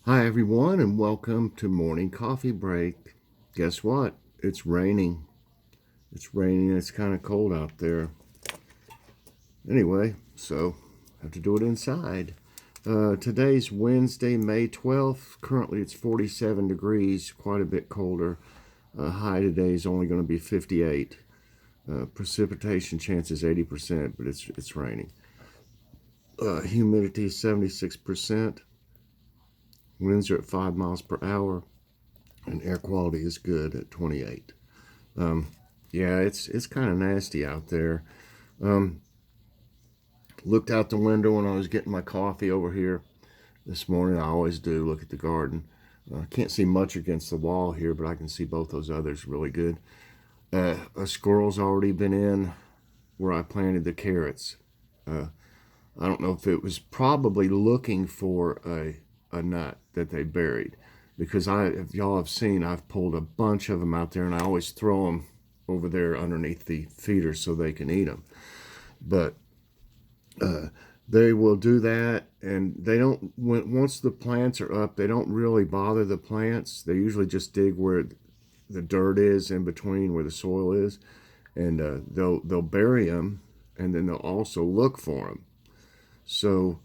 Hi everyone and welcome to morning coffee break. Guess what? It's raining. It's raining. It's kind of cold out there. Anyway, so have to do it inside. Today's Wednesday, May 12th. Currently it's 47 degrees, quite a bit colder. High today is only going to be 58. Precipitation chance is 80%, but it's raining. Humidity is 76%. Winds are at 5 miles per hour. And air quality is good at 28. Yeah, it's kind of nasty out there. Looked out the window when I was getting my coffee over here this morning. I always do look at the garden. Can't see much against the wall here, but I can see both those others really good. A squirrel's already been in where I planted the carrots. I don't know if it was probably looking for a nut that they buried, because if y'all have seen, I've pulled a bunch of them out there, and I always throw them over there underneath the feeders so they can eat them. But they will do that, and they don't. Once the plants are up, they don't really bother the plants. They usually just dig where the dirt is in between where the soil is, and they'll bury them, and then they'll also look for them. So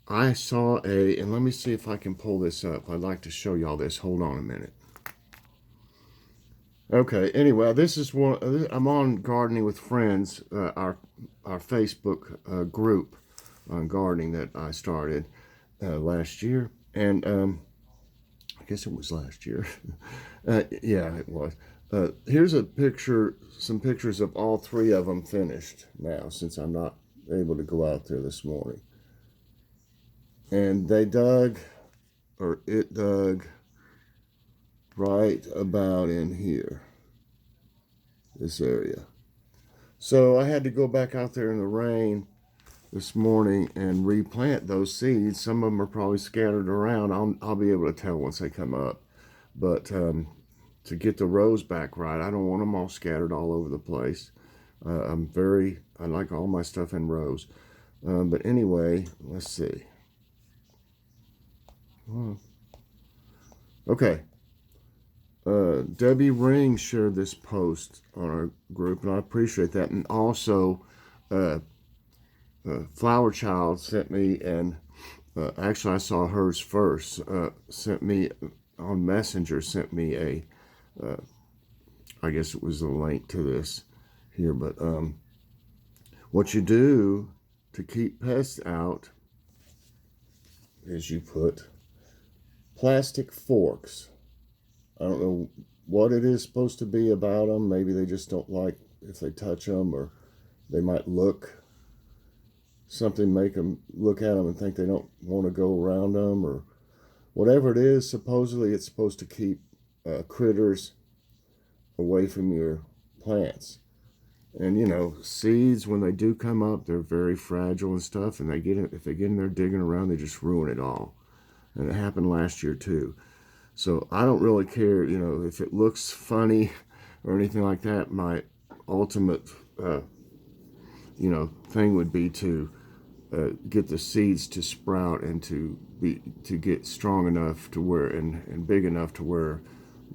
I saw and let me see if I can pull this up. I'd like to show y'all this. Hold on a minute. Okay, anyway, this is one. I'm on Gardening with Friends, our Facebook group on gardening that I started last year. And I guess it was last year. Yeah, it was. Here's a picture, some pictures of all three of them finished now, since I'm not able to go out there this morning. And they dug, or it dug, right about in here, this area. So I had to go back out there in the rain this morning and replant those seeds. Some of them are probably scattered around. I'll be able to tell once they come up. But to get the rows back right, I don't want them all scattered all over the place. I like all my stuff in rows. But anyway, let's see. Okay. Debbie Ring shared this post on our group, and I appreciate that. And also, Flower Child sent me, and actually I saw hers first, sent me on Messenger, sent me I guess it was a link to this here, but what you do to keep pests out is you put plastic forks. I don't know what it is supposed to be about them. Maybe they just don't like if they touch them, or they might make them look at them and think they don't want to go around them, or whatever it is. Supposedly it's supposed to keep critters away from your plants. And you know, seeds, when they do come up, they're very fragile and stuff, and if they get in there digging around, they just ruin it all. And it happened last year too. So I don't really care, you know, if it looks funny or anything like that. My ultimate, thing would be to get the seeds to sprout and to get strong enough to where and big enough to where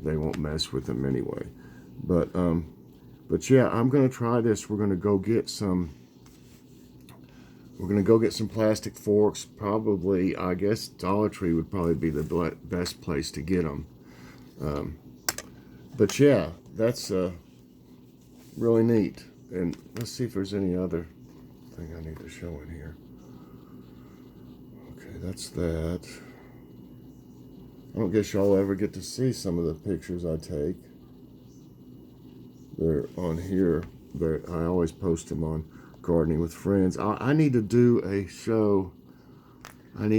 they won't mess with them anyway. But yeah, I'm gonna try this. We're gonna go get some plastic forks. Probably, I guess Dollar Tree would probably be the best place to get them. But yeah, that's really neat. And let's see if there's any other thing I need to show in here. Okay, that's that. I don't guess y'all ever get to see some of the pictures I take. They're on here. I always post them on Gardening with Friends. I need to do a show. If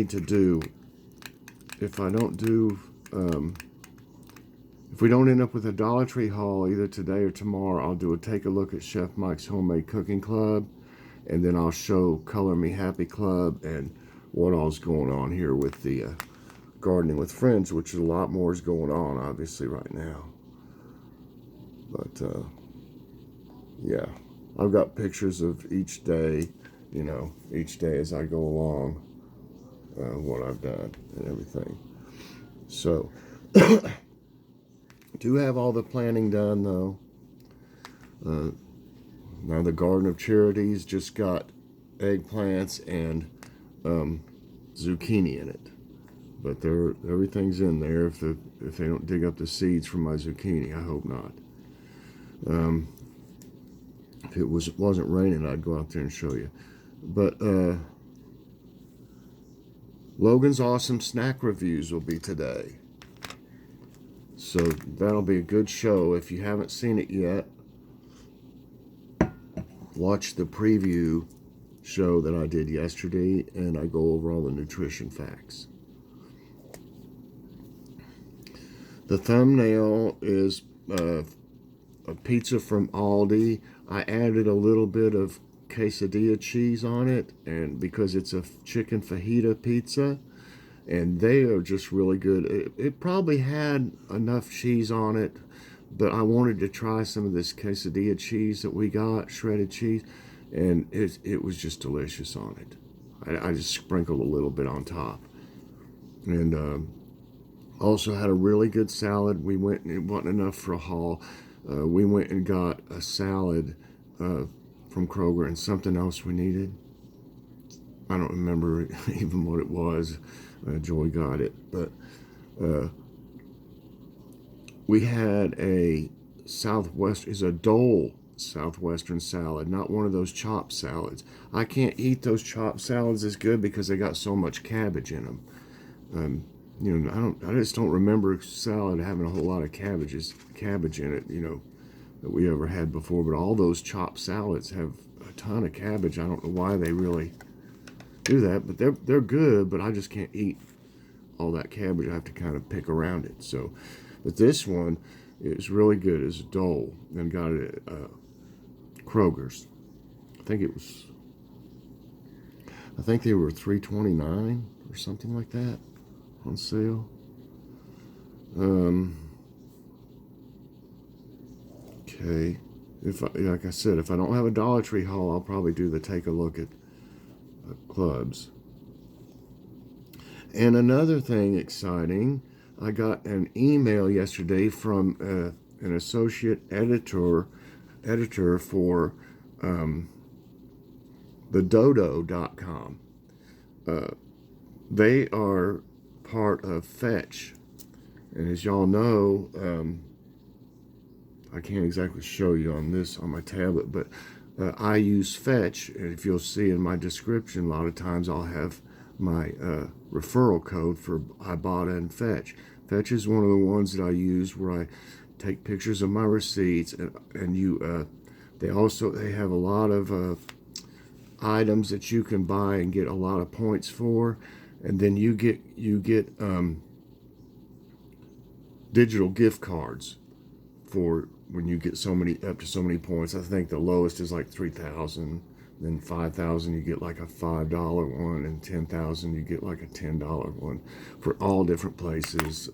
we don't end up with a Dollar Tree haul either today or tomorrow, I'll take a look at Chef Mike's Homemade Cooking Club, and then I'll show Color Me Happy Club and what all's going on here with the Gardening with Friends, which is a lot more is going on obviously right now. But yeah, I've got pictures of each day as I go along. what I've done and everything. So, do have all the planting done though. Now the Garden of Charities just got eggplants and zucchini in it, but everything's in there. If they don't dig up the seeds from my zucchini, I hope not. If it wasn't raining, I'd go out there and show you. But Logan's Awesome Snack Reviews will be today, so that'll be a good show. If you haven't seen it yet, watch the preview show that I did yesterday, and I go over all the nutrition facts. The thumbnail is a pizza from Aldi. I added a little bit of quesadilla cheese on it, and because it's a chicken fajita pizza, and they are just really good. It probably had enough cheese on it, but I wanted to try some of this quesadilla cheese that we got, shredded cheese, and it was just delicious on it. I just sprinkled a little bit on top. And also had a really good salad. We went, it wasn't enough for a haul. We went and got a salad from Kroger and something else we needed. I don't remember even what it was. Joy got it, but we had a Dole Southwestern salad, not one of those chopped salads. I can't eat those chopped salads as good because they got so much cabbage in them. You know, I just don't remember salad having a whole lot of cabbage in it, you know, that we ever had before. But all those chopped salads have a ton of cabbage. I don't know why they really do that, but they're good, but I just can't eat all that cabbage. I have to kind of pick around it. So, but this one is really good. It's a Dole, and got it at Kroger's. I think they were $3.29 or something like that on sale. Okay, like I said, if I don't have a Dollar Tree haul, I'll probably do the take a look at clubs. And another thing exciting, I got an email yesterday from an associate editor for the dodo.com. They are part of Fetch, and as y'all know, I can't exactly show you on my tablet, but I use Fetch, and if you'll see in my description, a lot of times I'll have my referral code for Ibotta and Fetch. Fetch is one of the ones that I use where I take pictures of my receipts, and they have a lot of items that you can buy and get a lot of points for, and then you get digital gift cards for when you get up to so many points. I think the lowest is like 3,000. Then 5,000 you get like a $5 one, and 10,000 you get like a $10 one for all different places.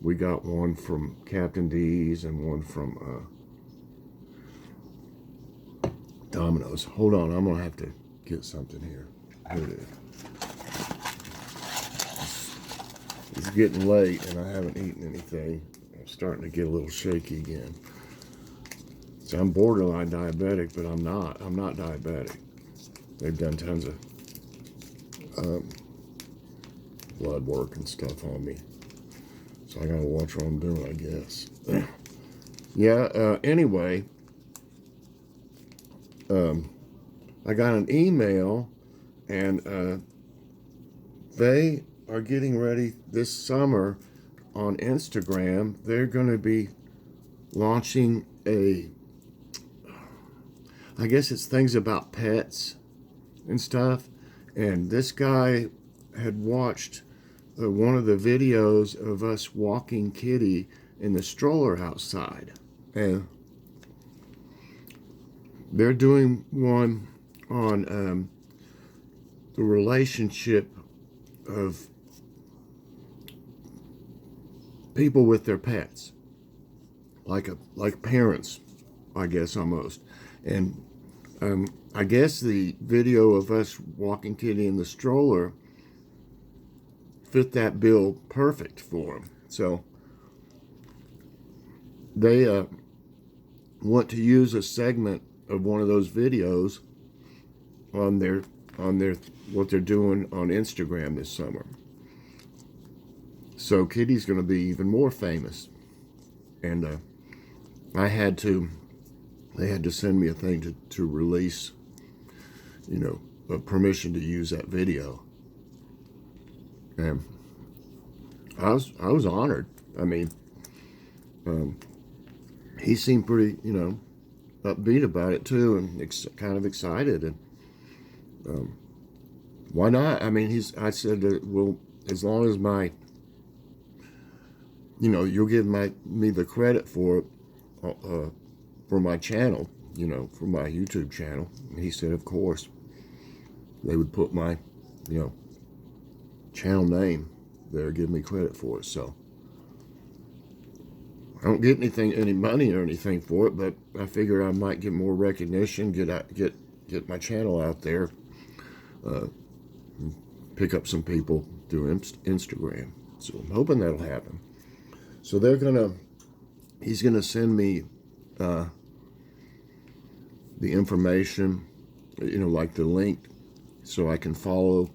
We got one from Captain D's and one from Domino's. Hold on, I'm gonna have to get something here. Here it is. It's getting late and I haven't eaten anything. I'm starting to get a little shaky again. So I'm borderline diabetic, but I'm not diabetic. They've done tons of blood work and stuff on me. So I gotta watch what I'm doing, I guess. Yeah, anyway, I got an email, and they are getting ready this summer on Instagram. They're gonna be launching I guess it's things about pets and stuff. And this guy had watched one of the videos of us walking Kitty in the stroller outside. And they're doing one on the relationship of people with their pets. Like parents, I guess, almost. And I guess the video of us walking Kitty in the stroller fit that bill perfect for them. So they want to use a segment of one of those videos on their what they're doing on Instagram this summer. So Kitty's going to be even more famous, and they had to send me a thing to release, you know, a permission to use that video, and I was honored. I mean, he seemed pretty, you know, upbeat about it too, and kind of excited. And why not? I mean, I said that, well, as long as you know, you'll give me the credit for my channel, you know, for my YouTube channel. And he said, of course, they would put my, you know, channel name there, give me credit for it. So I don't get any money or anything for it, but I figure I might get more recognition, get my channel out there, pick up some people through Instagram. So I'm hoping that'll happen. So he's gonna send me the information, you know, like the link, so I can follow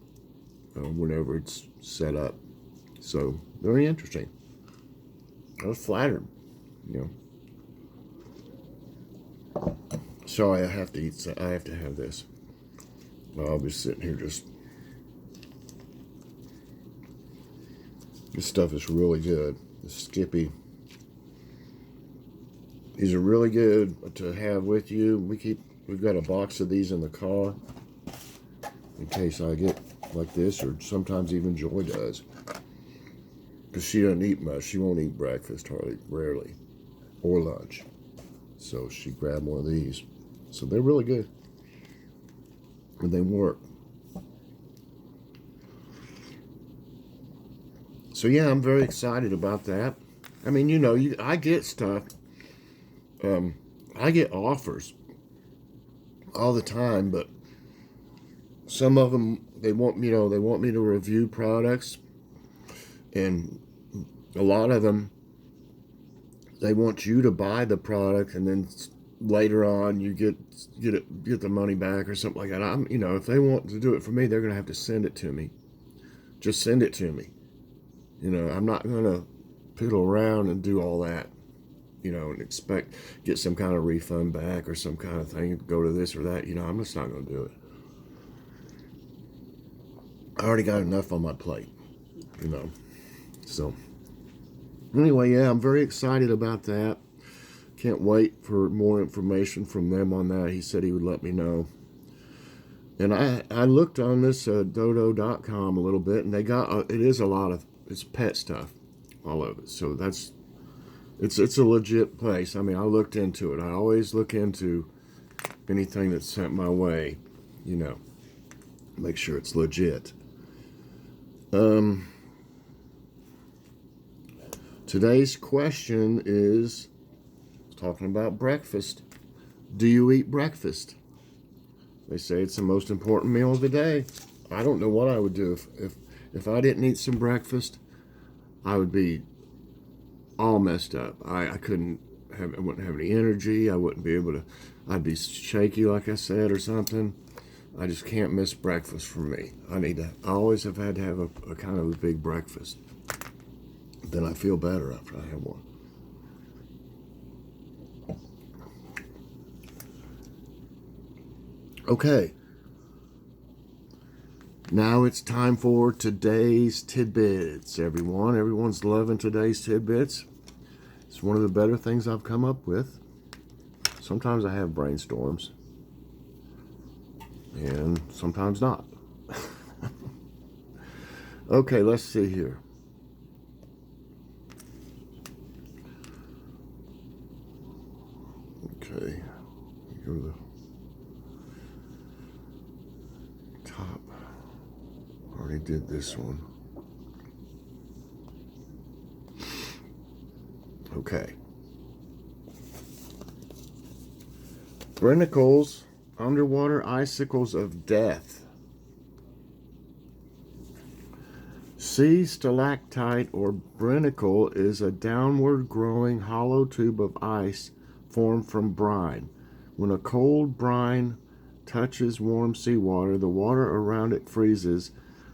whenever it's set up. So very interesting. I was flattered, you know. Sorry, I have to eat. I have to have this. I'll be sitting here just. This stuff is really good. The Skippy. These are really good to have with you. We've got a box of these in the car in case I get like this, or sometimes even Joy does. Because she doesn't eat much. She won't eat breakfast rarely, or lunch. So she grabbed one of these. So they're really good. And they work. So yeah, I'm very excited about that. I mean, you know, I get stuff. I get offers all the time, but some of them, they want me to review products, and a lot of them, they want you to buy the product, and then later on you get the money back or something like that. You know, if they want to do it for me, they're gonna have to send it to me. Just send it to me. You know, I'm not gonna piddle around and do all that, you know, and get some kind of refund back or some kind of thing, go to this or that. You know, I'm just not gonna do it. I already got enough on my plate, you know. So anyway, yeah, I'm very excited about that. Can't wait for more information from them on that. He said he would let me know. And I looked on this dodo.com a little bit, and they got it's pet stuff all over it. So it's a legit place. I mean, I looked into it. I always look into anything that's sent my way, you know, make sure it's legit. Today's question is talking about breakfast. Do you eat breakfast? They say it's the most important meal of the day. I don't know what I would do if I didn't eat some breakfast. I would be all messed up. I wouldn't have any energy. I wouldn't be able to. I'd be shaky, like I said, or something. I just can't miss breakfast for me. I always have had to have a kind of a big breakfast. Then I feel better after I have one. Okay. Now it's time for today's tidbits, everyone. Everyone's loving today's tidbits. It's one of the better things I've come up with. Sometimes I have brainstorms, and sometimes not. Okay, let's see here. Okay, go to the top. Already did this one. Okay. Brinicles, underwater icicles of death. sea stalactite or Brinicle is a downward growing hollow tube of ice formed from brine. When a cold brine touches warm seawater, the water around it freezes,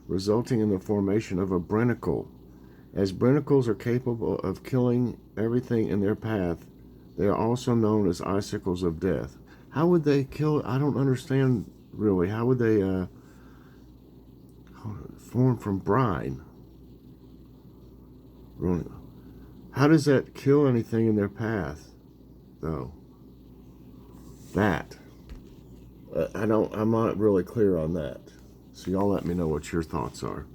resulting in the formation of a Brinicle. As Brinicles are capable of killing everything in their path, they are also known as icicles of death. How would they kill? I don't understand really. How would they form from brine? How does that kill anything in their path, though? I'm not really clear on that. So y'all let me know what your thoughts are.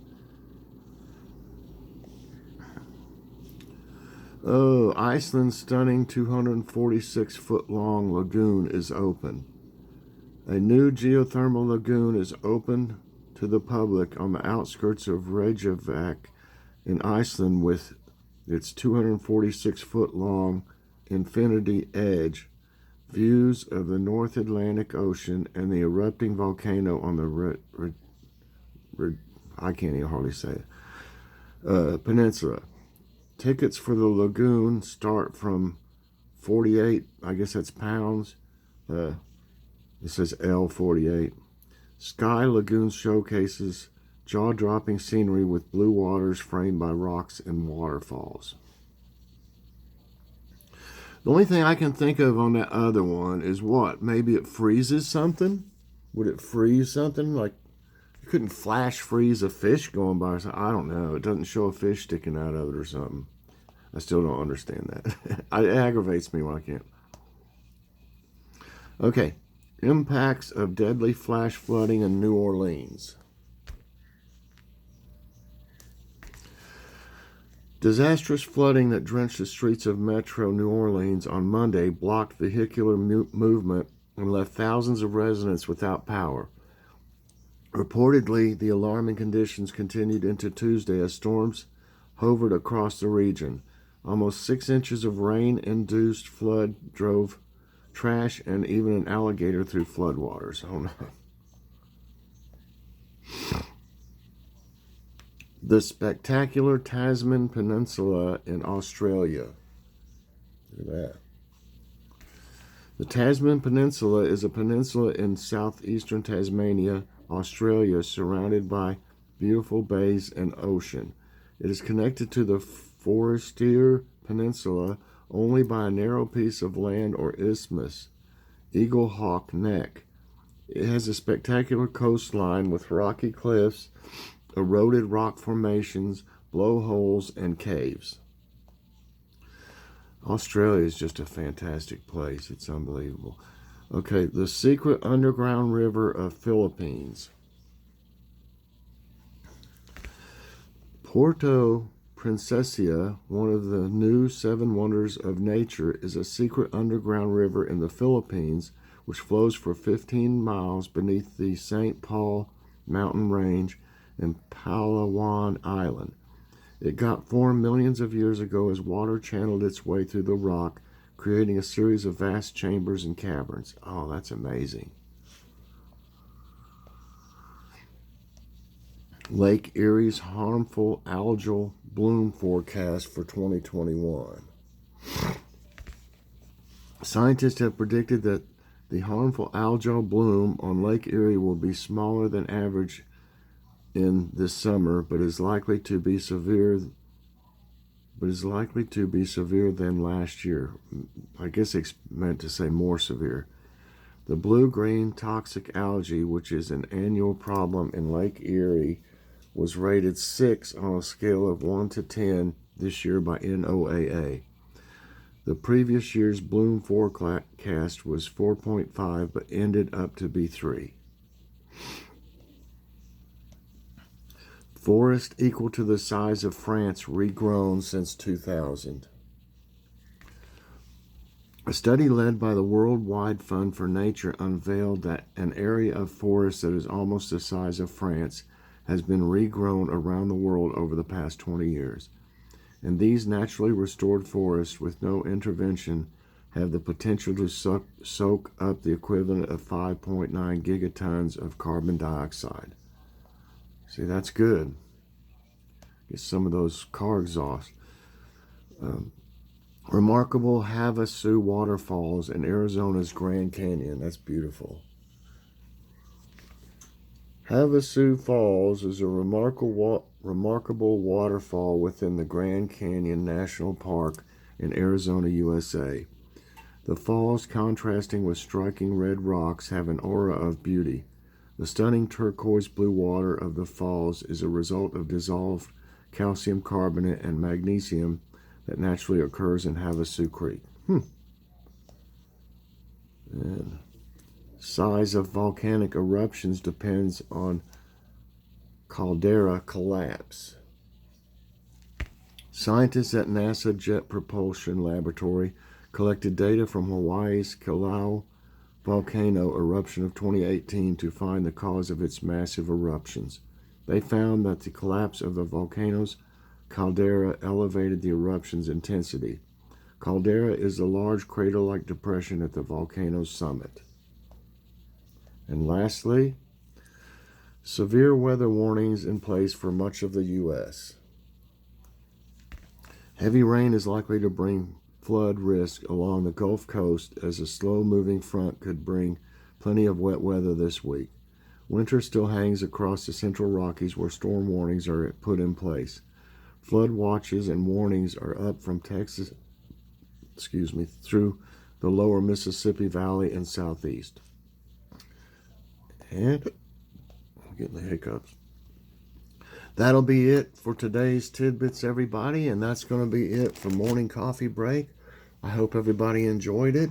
Oh, Iceland's stunning 246-foot-long lagoon is open. A new geothermal lagoon is open to the public on the outskirts of Reykjavik in Iceland with its 246-foot-long infinity edge, views of the North Atlantic Ocean and the erupting volcano on the I can't even hardly say it, peninsula. Tickets for the lagoon start from 48, I guess that's pounds. It says L48. Sky Lagoon showcases jaw-dropping scenery with blue waters framed by rocks and waterfalls. The only thing I can think of on that other one is what? Maybe it freezes something? Would it freeze something? Like, you couldn't flash freeze a fish going by or something. I don't know. It doesn't show a fish sticking out of it or something. I still don't understand that. It aggravates me when I can't. Okay. Impacts of deadly flash flooding in New Orleans. Disastrous flooding that drenched the streets of Metro New Orleans on Monday blocked vehicular movement and left thousands of residents without power. Reportedly, the alarming conditions continued into Tuesday as storms hovered across the region. Almost 6 inches of rain-induced flood drove trash and even an alligator through floodwaters. Oh no. The spectacular Tasman Peninsula in Australia. Look at that. The Tasman Peninsula is a peninsula in southeastern Tasmania, Australia, surrounded by beautiful bays and ocean. It is connected to the Forestier Peninsula only by a narrow piece of land or isthmus, Eagle Hawk Neck. It has a spectacular coastline with rocky cliffs, eroded rock formations, blowholes, and caves. Australia is just a fantastic place. It's unbelievable. Okay, the secret underground river of Philippines. Puerto Princesa, one of the new 7 wonders of nature, is a secret underground river in the Philippines which flows for 15 miles beneath the St. Paul mountain range in Palawan Island. It got formed millions of years ago as water channeled its way through the rock, creating a series of vast chambers and caverns. Oh, that's amazing. Lake Erie's harmful algal bloom forecast for 2021. Scientists have predicted that the harmful algal bloom on Lake Erie will be smaller than average in this summer, but is likely to be severe than last year. I guess it's meant to say more severe. The blue-green toxic algae, which is an annual problem in Lake Erie, was rated 6 on a scale of 1 to 10 this year by NOAA. The previous year's bloom forecast was 4.5, but ended up to be 3. Forest equal to the size of France regrown since 2000. A study led by the Worldwide Fund for Nature unveiled that an area of forest that is almost the size of France has been regrown around the world over the past 20 years. And these naturally restored forests with no intervention have the potential to soak up the equivalent of 5.9 gigatons of carbon dioxide. See, that's good. Get some of those car exhaust. Remarkable Havasu waterfalls in Arizona's Grand Canyon. That's beautiful. Havasu Falls is a remarkable waterfall within the Grand Canyon National Park in Arizona, USA. The falls, contrasting with striking red rocks, have an aura of beauty. The stunning turquoise blue water of the falls is a result of dissolved calcium carbonate and magnesium that naturally occurs in Havasu Creek. And size of volcanic eruptions depends on caldera collapse. Scientists at NASA Jet Propulsion Laboratory collected data from Hawaii's Kalaau volcano eruption of 2018 to find the cause of its massive eruptions. They found that the collapse of the volcano's caldera elevated the eruption's intensity. Caldera is a large crater-like depression at the volcano's summit. And lastly, severe weather warnings in place for much of the U.S. Heavy rain is likely to bring flood risk along the Gulf Coast, as a slow-moving front could bring plenty of wet weather this week. Winter still hangs across the Central Rockies, where storm warnings are put in place. Flood watches and warnings are up from Texas, through the lower Mississippi Valley and southeast. And I'm getting the hiccups. That'll be it for today's Tidbits, everybody, and that's going to be it for morning coffee break. I hope everybody enjoyed it.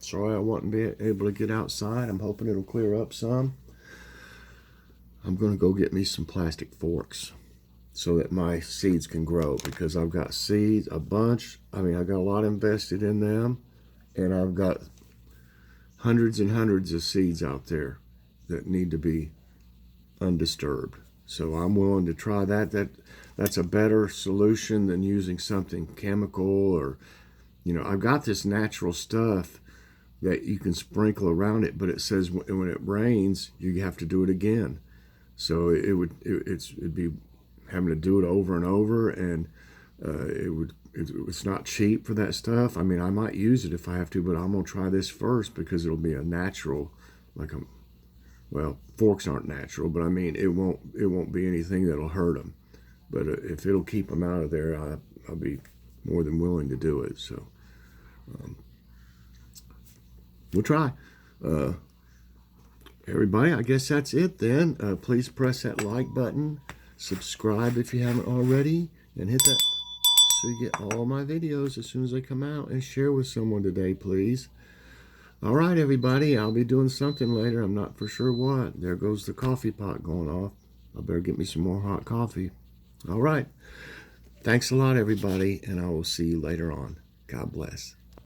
Sorry I wasn't able to get outside. I'm hoping it'll clear up some. I'm going to go get me some plastic forks so that my seeds can grow, because I've got seeds, a bunch. I mean, I've got a lot invested in them, and I've got hundreds and hundreds of seeds out there that need to be undisturbed. So I'm willing to try that. That's a better solution than using something chemical, or, I've got this natural stuff that you can sprinkle around it, but it says when it rains, you have to do it again. So it'd be having to do it over and over, and it's not cheap for that stuff. I mean, I might use it if I have to, but I'm gonna try this first because it'll be a natural, forks aren't natural, but I mean, it won't be anything that'll hurt them. But if it'll keep them out of there, I'll be more than willing to do it. So we'll try. Everybody, I guess that's it then. Please press that like button, subscribe if you haven't already, and hit that so you get all my videos as soon as they come out, and share with someone today, please. All right, everybody, I'll be doing something later. I'm not for sure what. There goes the coffee pot going off. I better get me some more hot coffee. All right. Thanks a lot, everybody, and I will see you later on. God bless.